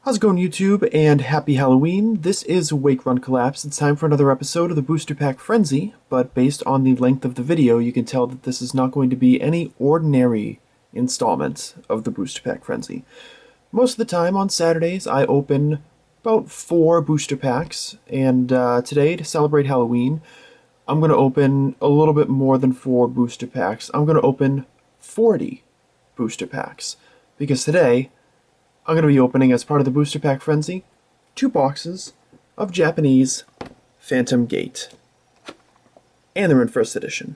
How's it going, YouTube, and happy Halloween? This is Wake Run Collapse. It's time for another episode of the Booster Pack Frenzy, but based on the length of the video, you can tell that this is not going to be any ordinary installment of the Booster Pack Frenzy. Most of the time on Saturdays, I open about 4 booster packs, and today, to celebrate Halloween, I'm going to open a little bit more than 4 booster packs. I'm going to open 40 booster packs, because today, I'm going to be opening, as part of the Booster Pack Frenzy, 2 boxes of Japanese Phantom Gate. And they're in first edition.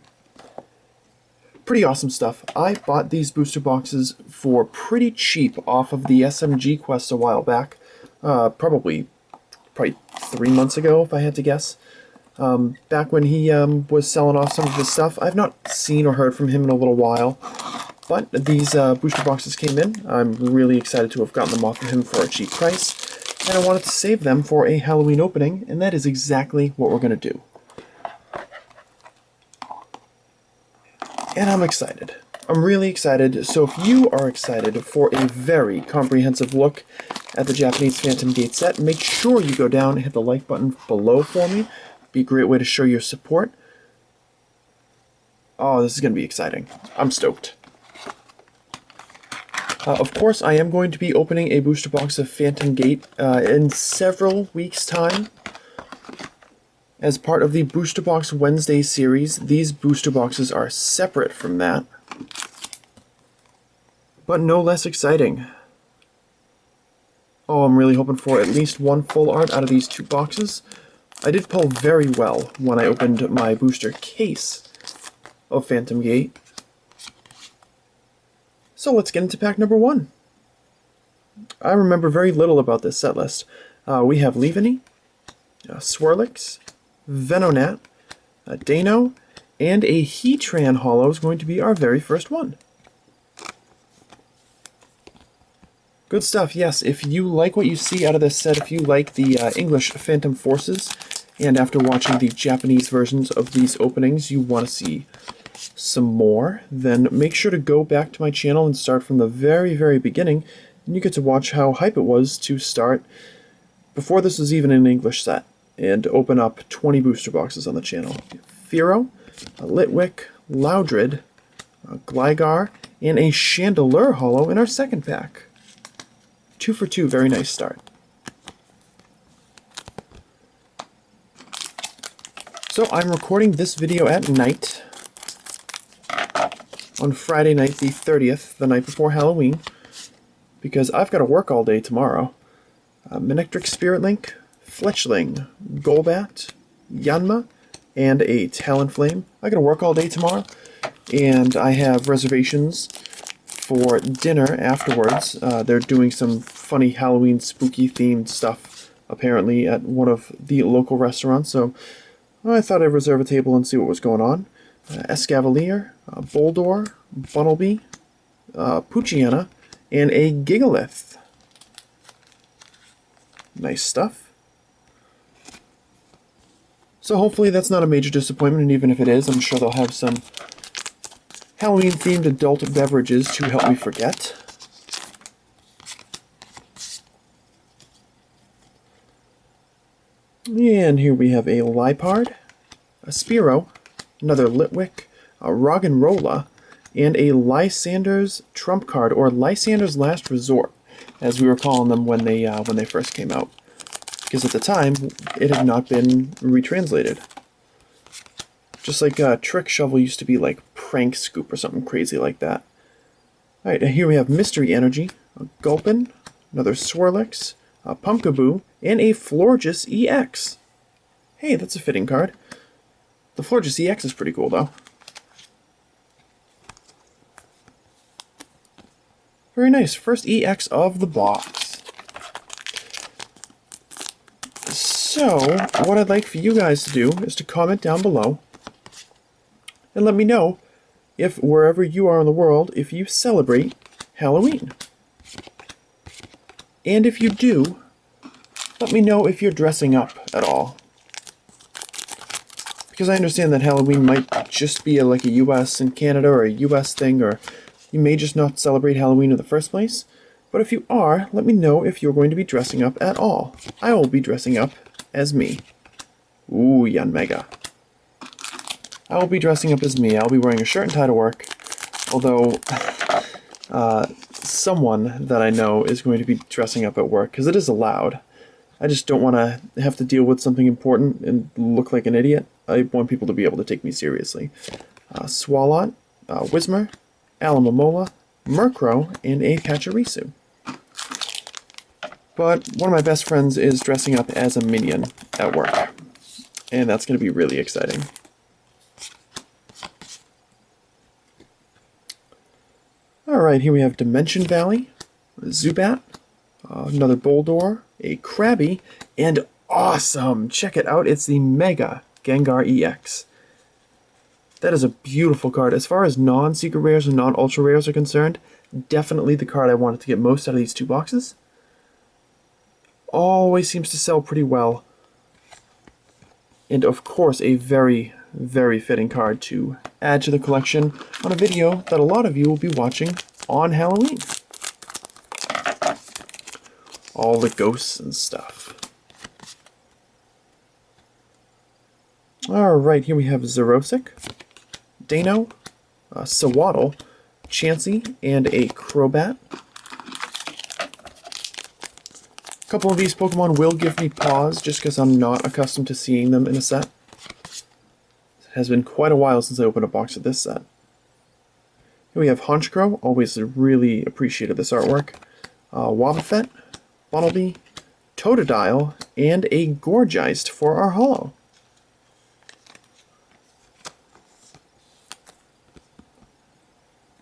Pretty awesome stuff. I bought these booster boxes for pretty cheap off of the SMG Quest a while back. Probably 3 months ago, if I had to guess. Back when he was selling off some of his stuff. I've not seen or heard from him in a little while. But these booster boxes came in. I'm really excited to have gotten them off of him for a cheap price. And I wanted to save them for a Halloween opening, and that is exactly what we're going to do. And I'm excited. I'm really excited. So if you are excited for a very comprehensive look at the Japanese Phantom Gate set, make sure you go down and hit the like button below for me. Be a great way to show your support. Oh, this is going to be exciting. I'm stoked. Of course, I am going to be opening a booster box of Phantom Gate in several weeks' time. As part of the Booster Box Wednesday series, these booster boxes are separate from that, but no less exciting. Oh, I'm really hoping for at least one full art out of these 2 boxes. I did pull very well when I opened my booster case of Phantom Gate. So let's get into pack number 1. I remember very little about this set list. We have Leaveney, Swirlix, Venonat, Dano, and a Heatran Holo is going to be our very first one. Good stuff, yes. If you like what you see out of this set, if you like the English Phantom Forces, and after watching the Japanese versions of these openings, you want to see some more, then make sure to go back to my channel and start from the very, very beginning, and you get to watch how hype it was to start before this was even an English set, and open up 20 booster boxes on the channel. Fearow, Litwick, Loudred, Gligar, and a Chandelure Holo in our second pack. 2 for 2, very nice start. So I'm recording this video at night, on Friday night the 30th, the night before Halloween, because I've got to work all day tomorrow. Manectric Spirit Link, Fletchling, Golbat, Yanma, and a Talonflame. I got to work all day tomorrow, and I have reservations for dinner afterwards. They're doing some funny Halloween spooky themed stuff, apparently, at one of the local restaurants, so I thought I'd reserve a table and see what was going on. Escavalier, Boldore, Bunnelby, Poochyena, and a Gigalith. Nice stuff. So hopefully that's not a major disappointment, and even if it is, I'm sure they'll have some Halloween-themed adult beverages to help me forget. And here we have a Liepard, a Spearow, another Litwick, a Roggenrola, and a Lysander's Trump Card, or Lysander's Last Resort, as we were calling them when they first came out. Because at the time, it had not been retranslated. Just like Trick Shovel used to be like Prank Scoop or something crazy like that. Alright, and here we have Mystery Energy, a Gulpin, another Swirlix, a Pumpkaboo, and a Florges EX. Hey, that's a fitting card. The Florges EX is pretty cool, though. Very nice. First EX of the box. So, what I'd like for you guys to do is to comment down below and let me know if, wherever you are in the world, if you celebrate Halloween. And if you do, let me know if you're dressing up at all. Because I understand that Halloween might just be like a US and Canada or a US thing, or you may just not celebrate Halloween in the first place. But if you are, let me know if you're going to be dressing up at all. I will be dressing up as me. Ooh, Yanmega. I will be dressing up as me. I'll be wearing a shirt and tie to work. Although, someone that I know is going to be dressing up at work, because it is allowed. I just don't want to have to deal with something important and look like an idiot. I want people to be able to take me seriously. Swalot, Whismur, Alomomola, Murkrow, and a Pachirisu. But one of my best friends is dressing up as a minion at work, and that's going to be really exciting. Alright, here we have Dimension Valley, Zubat, another Boldore, a Krabby, and awesome! Check it out, it's the Mega Gengar EX. That is a beautiful card. As far as non-secret rares and non-ultra rares are concerned, definitely the card I wanted to get most out of these two boxes. Always seems to sell pretty well. And of course, a very, very fitting card to add to the collection on a video that a lot of you will be watching on Halloween. All the ghosts and stuff. Alright, here we have Xerosic, Dano, Sawaddle, Chansey, and a Crobat. A couple of these Pokemon will give me pause just because I'm not accustomed to seeing them in a set. It has been quite a while since I opened a box of this set. Here we have Honchkrow, always really appreciated this artwork. Wobbuffet, Bunnelby, Totodile, and a Gourgeist for our holo.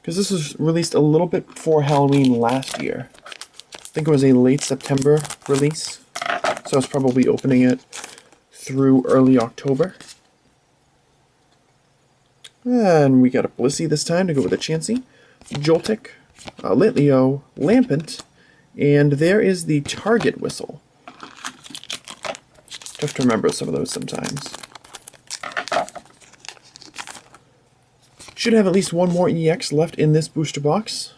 Because this was released a little bit before Halloween last year. I think it was a late September release, so I was probably opening it through early October. And we got a Blissey this time to go with a Chansey, Joltik, Litleo, Lampent, and there is the Target Whistle. Tough to remember some of those sometimes. Should have at least one more EX left in this booster box.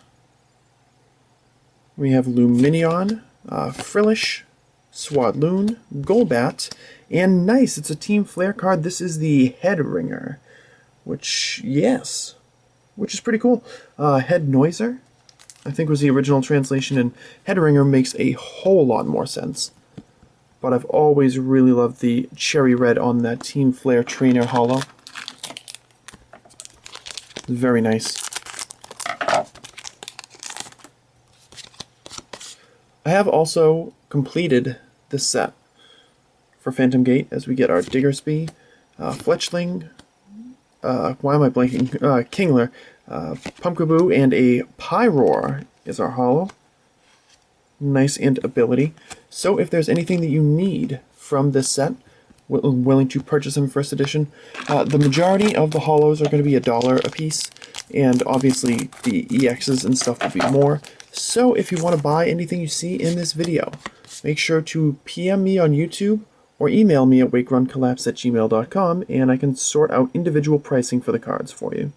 We have Lumineon, Frillish, Swadloon, Golbat, and nice, it's a Team Flare card. This is the Headringer, which, yes, which is pretty cool. Head Noiser, I think was the original translation, and Headringer makes a whole lot more sense. But I've always really loved the cherry red on that Team Flare Trainer holo. Very nice. I have also completed this set for Phantom Gate as we get our Diggersby, Fletchling, why am I blanking? Kingler, Pumpkaboo, and a Pyroar is our holo. Nice and ability. So if there's anything that you need from this set, willing to purchase them first edition, the majority of the holos are going to be $1 a piece, and obviously the EXs and stuff will be more. So if you want to buy anything you see in this video, make sure to PM me on YouTube or email me at wakeruncollapse@gmail.com, and I can sort out individual pricing for the cards for you.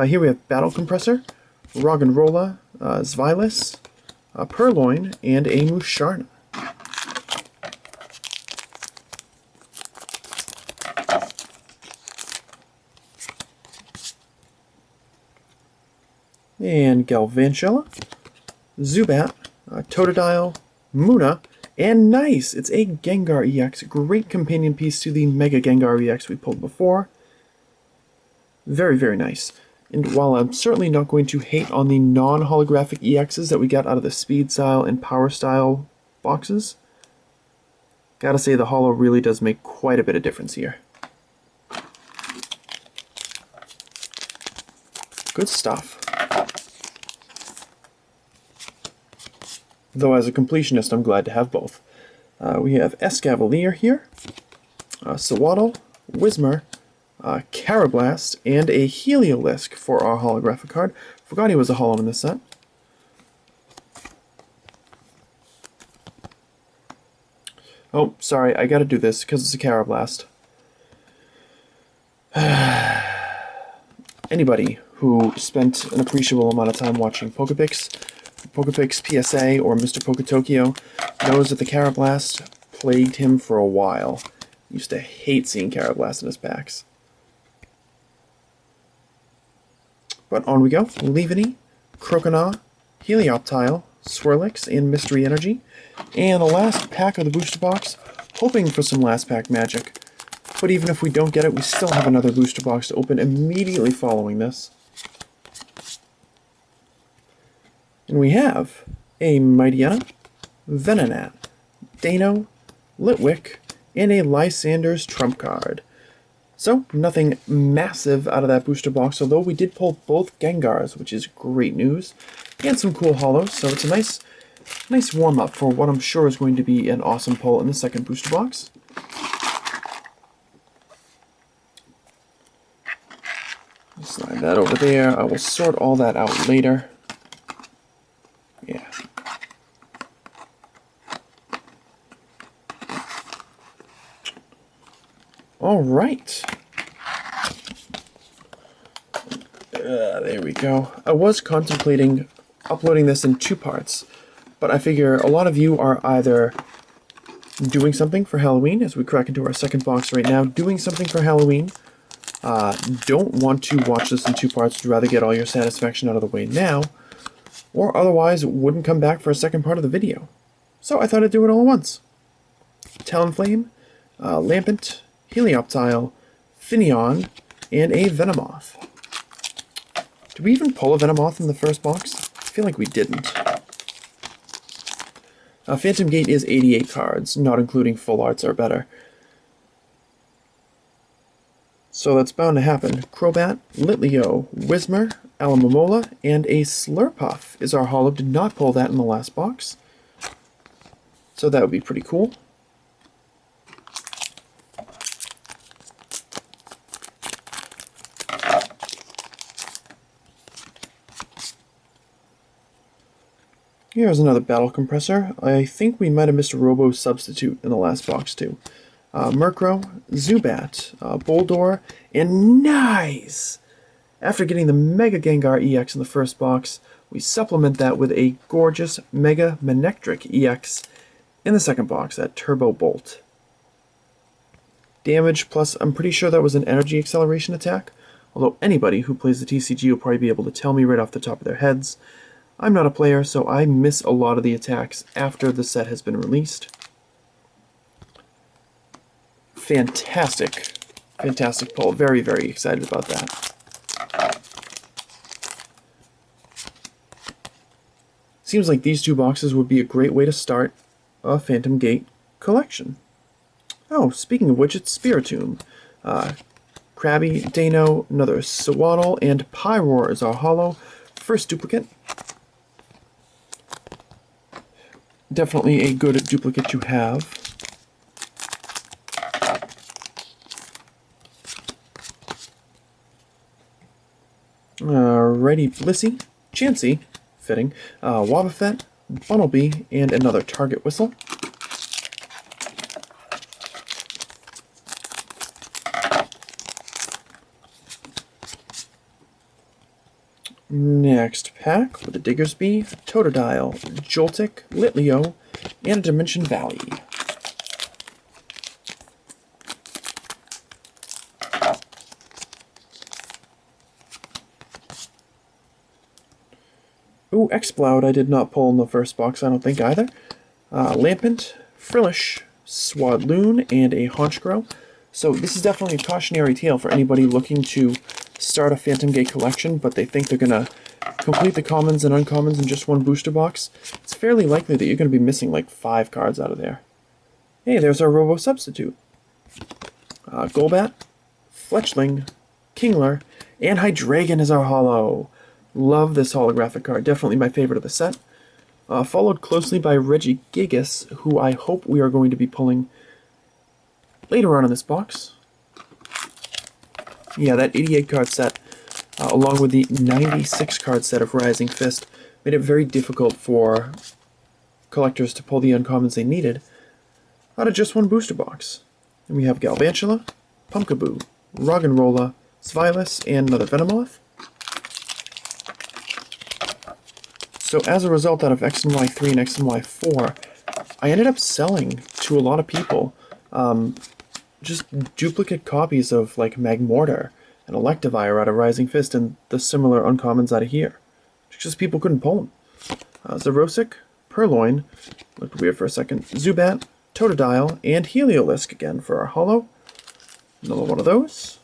Here we have Battle Compressor, Roggenrola, Zvilis, Purloin, and a Musharna. And Galvantula, Zubat, Totodile, Munna, and nice! It's a Gengar EX. Great companion piece to the Mega Gengar EX we pulled before. Very, very nice. And while I'm certainly not going to hate on the non-holographic EXs that we got out of the Speed Style and Power Style boxes, gotta say the holo really does make quite a bit of difference here. Good stuff. Though as a completionist, I'm glad to have both. We have Escavalier here, Sawaddle, Whismur, Carablast, and a Heliolisk for our holographic card. Forgot he was a holo in this set. Oh, sorry, I gotta do this because it's a Carablast. Anybody who spent an appreciable amount of time watching Pokepics Pokepix PSA or Mr. Poketokyo knows that the Carablast plagued him for a while. He used to hate seeing Carablast in his packs. But on we go. Leaveney, Croconaw, Helioptile, Swirlix, and Mystery Energy. And the last pack of the booster box, hoping for some last pack magic. But even if we don't get it, we still have another booster box to open immediately following this. And we have a Mightyena, Venonat, Dano, Litwick, and a Lysander's Trump card. So, nothing massive out of that booster box, although we did pull both Gengars, which is great news, and some cool holos, so it's a nice warm-up for what I'm sure is going to be an awesome pull in the second booster box. Slide that over there. I will sort all that out later. Yeah. All right. There we go. I was contemplating uploading this in 2 parts, but I figure a lot of you are either doing something for Halloween, as we crack into our second box right now, doing something for Halloween, don't want to watch this in 2 parts, would rather get all your satisfaction out of the way now, or otherwise wouldn't come back for a second part of the video. So I thought I'd do it all at once. Talonflame, Lampent, Helioptile, Finneon, and a Venomoth. Did we even pull a Venomoth in the first box? I feel like we didn't. Phantom Gate is 88 cards, not including full arts or better. So that's bound to happen. Crobat, Litleo, Whismur, Alomomola, and a Slurpuff is our holo. Did not pull that in the last box. So that would be pretty cool. Here's another Battle Compressor. I think we might have missed a Robo Substitute in the last box too. Murkrow, Zubat, Boldore, and nice! After getting the Mega Gengar EX in the first box, we supplement that with a gorgeous Mega Manectric EX in the second box, that Turbo Bolt. Damage plus, I'm pretty sure that was an Energy Acceleration attack, although anybody who plays the TCG will probably be able to tell me right off the top of their heads. I'm not a player, so I miss a lot of the attacks after the set has been released. Fantastic pull. Very, very excited about that. Seems like these 2 boxes would be a great way to start a Phantom Gate collection. Oh, speaking of which, it's Spiritomb. Krabby, Dano, another Sewaddle, and Pyroar is our holo. First duplicate. Definitely a good duplicate to have. Alrighty, Blissey, Chansey, fitting, Wobbuffet, Bunnelby, and another Target Whistle. Next pack with a Diggersby, Totodile, Joltik, Litleo, and a Dimension Valley. Ooh, Exploud I did not pull in the first box, I don't think either. Lampent, Frillish, Swadloon, and a Honchkrow. So this is definitely a cautionary tale for anybody looking to start a Phantom Gate collection, but they think they're going to complete the commons and uncommons in just 1 booster box. It's fairly likely that you're going to be missing like 5 cards out of there. Hey, there's our Robo Substitute. Golbat, Fletchling, Kingler, and Hydreigon is our holo. Love this holographic card, definitely my favorite of the set. Followed closely by Regigigas, who I hope we are going to be pulling later on in this box. Yeah, that 88 card set, along with the 96 card set of Rising Fist, made it very difficult for collectors to pull the uncommons they needed out of just 1 booster box. And we have Galvantula, Pumpkaboo, Roggenrola, Svilas, and another Venomoth. So as a result out of X and Y3 and X and Y4, I ended up selling to a lot of people just duplicate copies of like Magmortar and Electivire out of Rising Fist and the similar uncommons out of here. Just people couldn't pull them. Xerosic, Purloin, looked weird for a second, Zubat, Totodile, and Heliolisk again for our holo. Another one of those.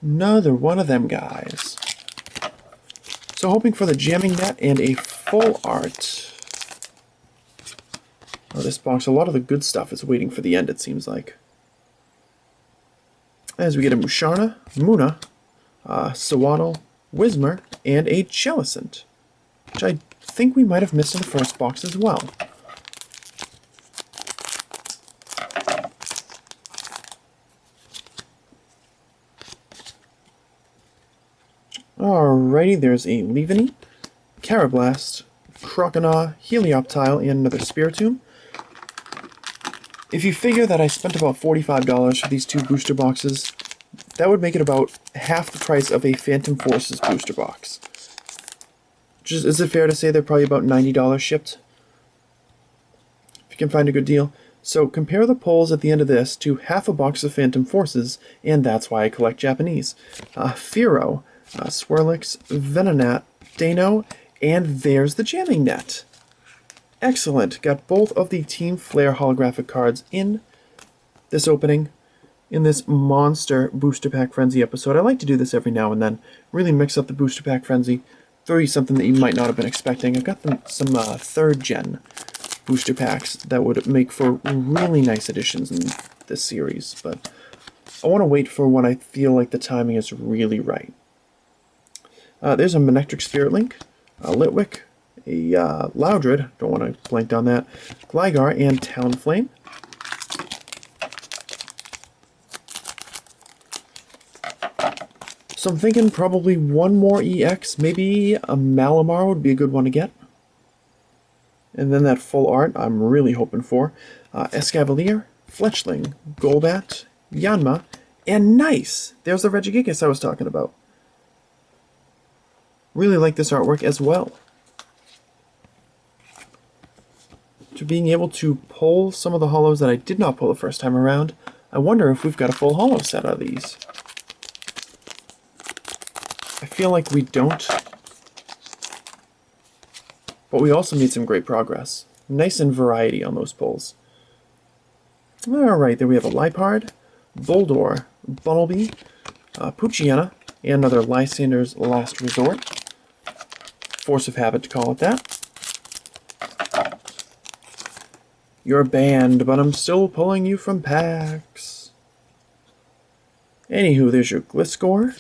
Another one of them guys. So hoping for the jamming net and a full art. Oh, this box, a lot of the good stuff is waiting for the end, it seems like. As we get a Musharna, Munna, Sewaddle, Whismur, and a Jellicent, which I think we might have missed in the first box as well. Alrighty, there's a Leavanny, Carablast, Croconaw, Helioptile, and another Spiritomb. If you figure that I spent about $45 for these two booster boxes, that would make it about half the price of a Phantom Forces booster box. Is it fair to say they're probably about $90 shipped? If you can find a good deal. So compare the pulls at the end of this to half a box of Phantom Forces, and that's why I collect Japanese. Fearow, Swirlix, Venonat, Dano, and there's the jamming net. Excellent. Got both of the Team Flare holographic cards in this opening, in this monster Booster Pack Frenzy episode. I like to do this every now and then. Really mix up the Booster Pack Frenzy. Throw you something that you might not have been expecting. I've got some 3rd gen booster packs that would make for really nice additions in this series, but I want to wait for when I feel like the timing is really right. There's a Manectric Spirit Link, a Litwick, a Loudred, don't want to blank on that, Gligar, and Talonflame. So I'm thinking probably one more EX, maybe a Malamar would be a good one to get. And then that full art I'm really hoping for. Escavalier, Fletchling, Golbat, Yanma, and nice! There's the Regigigas I was talking about. Really like this artwork as well. To being able to pull some of the holos that I did not pull the first time around, I wonder if we've got a full holo set out of these. I feel like we don't, but we also made some great progress. Nice and variety on those pulls. Alright, there we have a Liepard, Boldore, Bunnelby, Poochyena, and another Lysander's Last Resort. Force of habit to call it that. You're banned, but I'm still pulling you from packs. Anywho, there's your Gliscor,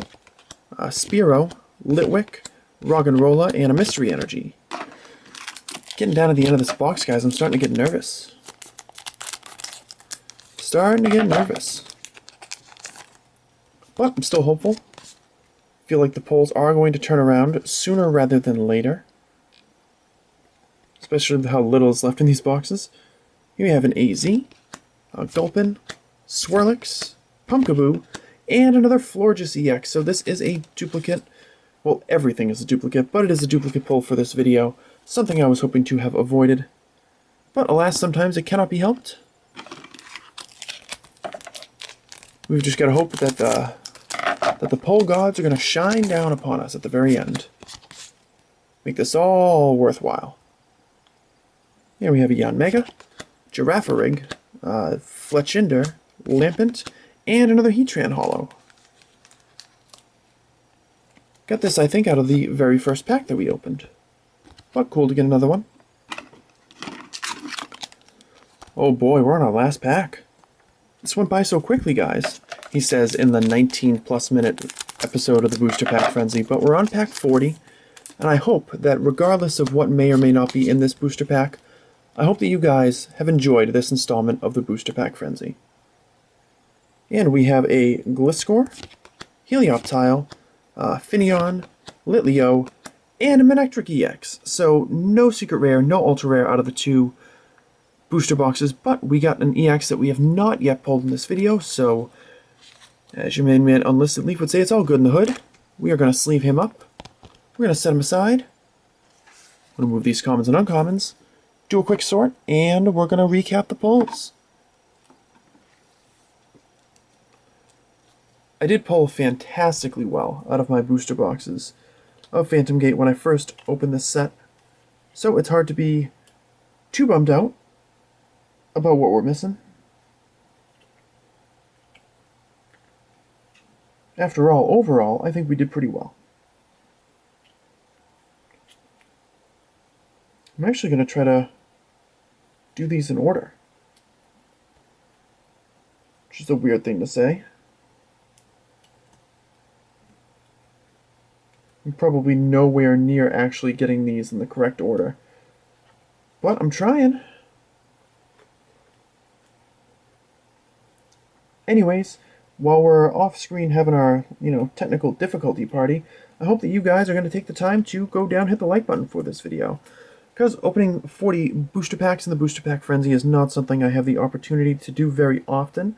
Spearow, Litwick, Roggenrola, and a Mystery Energy. Getting down to the end of this box, guys, I'm starting to get nervous. But I'm still hopeful. Feel like the polls are going to turn around sooner rather than later. Especially with how little is left in these boxes. Here we have an AZ, a Gulpin, Swirlix, Pumpkaboo, and another Florges EX. So this is a duplicate. Well, everything is a duplicate, but it is a duplicate pull for this video. Something I was hoping to have avoided. But alas, sometimes it cannot be helped. We've just got to hope that the poll gods are going to shine down upon us at the very end. Make this all worthwhile. Here we have a Yanmega, Girafarig, Fletchinder, Lampent, and another Heatran holo. Got this, I think, out of the very first pack that we opened. But cool to get another one. Oh boy, we're on our last pack. This went by so quickly, guys, he says in the 19-plus minute episode of the Booster Pack Frenzy, but we're on pack 40, and I hope that regardless of what may or may not be in this Booster Pack, I hope that you guys have enjoyed this installment of the Booster Pack Frenzy. And we have a Gliscor, Helioptile, Finneon, Litleo, and a Manectric EX. So no secret rare, no ultra rare out of the two booster boxes, but we got an EX that we have not yet pulled in this video, so as your main man Unlisted Leaf would say, it's all good in the hood. We are going to sleeve him up, We're going to set them aside. I'm going to move these commons and uncommons, do a quick sort, and we're going to recap the pulls. I did pull fantastically well out of my booster boxes of Phantom Gate when I first opened this set, so it's hard to be too bummed out about what we're missing. After all, overall, I think we did pretty well. I'm actually going to try to do these in order, which is a weird thing to say. I'm probably nowhere near actually getting these in the correct order, but I'm trying. Anyways, while we're off screen having our, technical difficulty party, I hope that you guys are going to take the time to go down and hit the like button for this video. Because opening 40 booster packs in the Booster Pack Frenzy is not something I have the opportunity to do very often,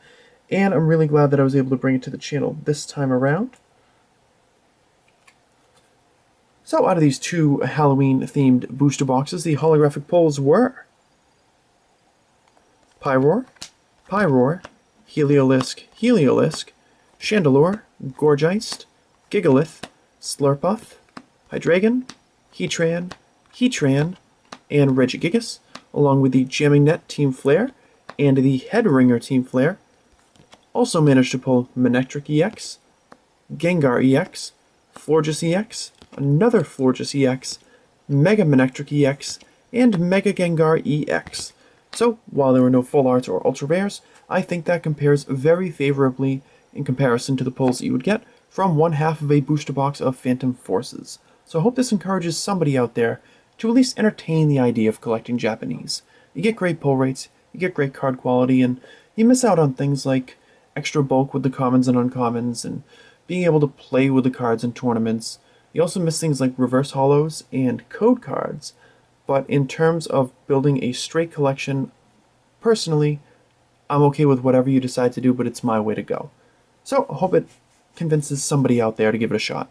and I'm really glad that I was able to bring it to the channel this time around. So out of these two Halloween-themed booster boxes, the holographic pulls were Pyroar, Pyroar, Heliolisk, Heliolisk, Chandelure, Gourgeist, Gigalith, Slurpuff, Hydreigon, Heatran, Heatran, and Regigigas, along with the Jamming Net Team Flare and the Headringer Team Flare. Also managed to pull Manectric EX, Gengar EX, Florges EX, another Florges EX, Mega Manectric EX, and Mega Gengar EX. So, while there were no full arts or ultra rares, I think that compares very favorably in comparison to the pulls that you would get from one half of a booster box of Phantom Forces. So I hope this encourages somebody out there to at least entertain the idea of collecting Japanese. You get great pull rates, you get great card quality, and you miss out on things like extra bulk with the commons and uncommons, and being able to play with the cards in tournaments. You also miss things like reverse holos and code cards, but in terms of building a straight collection, personally, I'm okay with whatever you decide to do, but it's my way to go. So I hope it convinces somebody out there to give it a shot.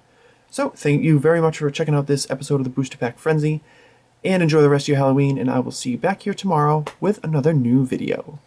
So thank you very much for checking out this episode of the Booster Pack Frenzy, and enjoy the rest of your Halloween, and I will see you back here tomorrow with another new video.